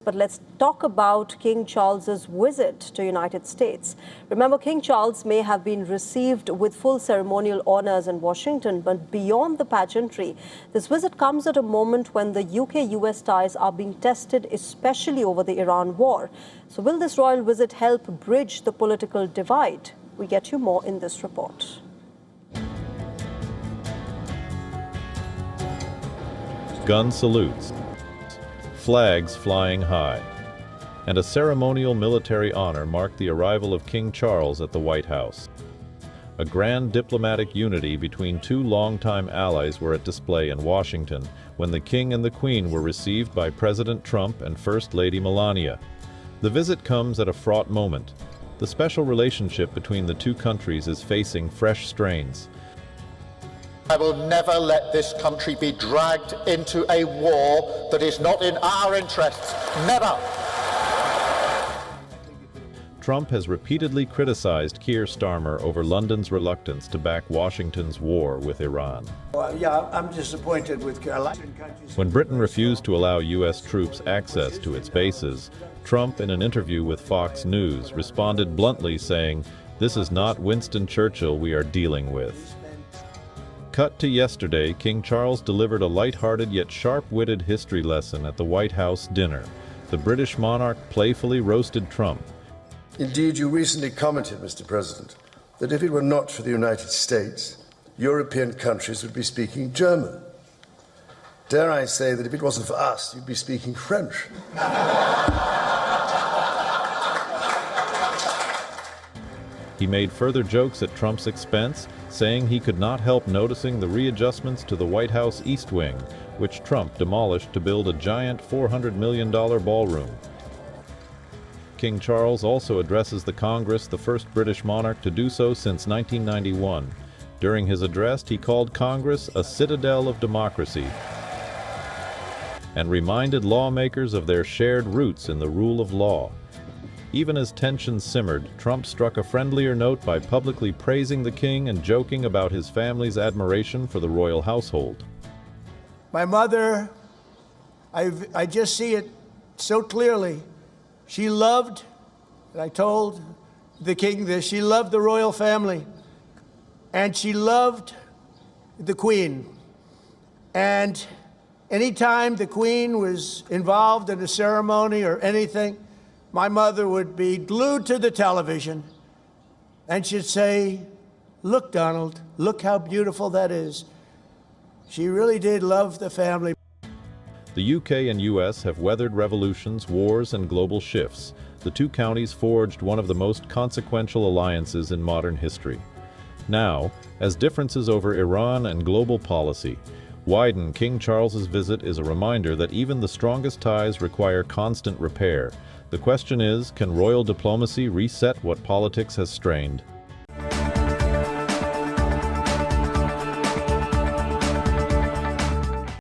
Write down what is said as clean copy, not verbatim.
But let's talk about King Charles's visit to United States. Remember, King Charles may have been received with full ceremonial honors in Washington, but beyond the pageantry, this visit comes at a moment when the UK-US ties are being tested, especially over the Iran war. So will this royal visit help bridge the political divide? We get you more in this report. Gun salutes, flags flying high, and a ceremonial military honor marked the arrival of King Charles at the White House. A grand diplomatic unity between two longtime allies were at display in Washington when the King and the Queen were received by President Trump and First Lady Melania. The visit comes at a fraught moment. The special relationship between the two countries is facing fresh strains. I will never let this country be dragged into a war that is not in our interests. Never! Trump has repeatedly criticized Keir Starmer over London's reluctance to back Washington's war with Iran. I'm disappointed with Carolina. When Britain refused to allow U.S. troops access to its bases, Trump, in an interview with Fox News, responded bluntly saying, "This is not Winston Churchill we are dealing with." Cut to yesterday, King Charles delivered a light-hearted yet sharp-witted history lesson at the White House dinner. The British monarch playfully roasted Trump. Indeed, you recently commented, Mr. President, that if it were not for the United States, European countries would be speaking German. Dare I say that if it wasn't for us, you'd be speaking French. He made further jokes at Trump's expense, saying he could not help noticing the readjustments to the White House East Wing, which Trump demolished to build a giant $400 million ballroom. King Charles also addresses the Congress, the first British monarch to do so since 1991. During his address, he called Congress a citadel of democracy and reminded lawmakers of their shared roots in the rule of law. Even as tensions simmered, Trump struck a friendlier note by publicly praising the king and joking about his family's admiration for the royal household. My mother, I just see it so clearly. She loved, and I told the king this, she loved the royal family, and she loved the queen. And anytime the queen was involved in a ceremony or anything, my mother would be glued to the television, and she'd say, "Look, Donald, look how beautiful that is." She really did love the family. The UK and US have weathered revolutions, wars, and global shifts. The two counties forged one of the most consequential alliances in modern history. Now, as differences over Iran and global policy widen, King Charles's visit is a reminder that even the strongest ties require constant repair. The question is, can royal diplomacy reset what politics has strained?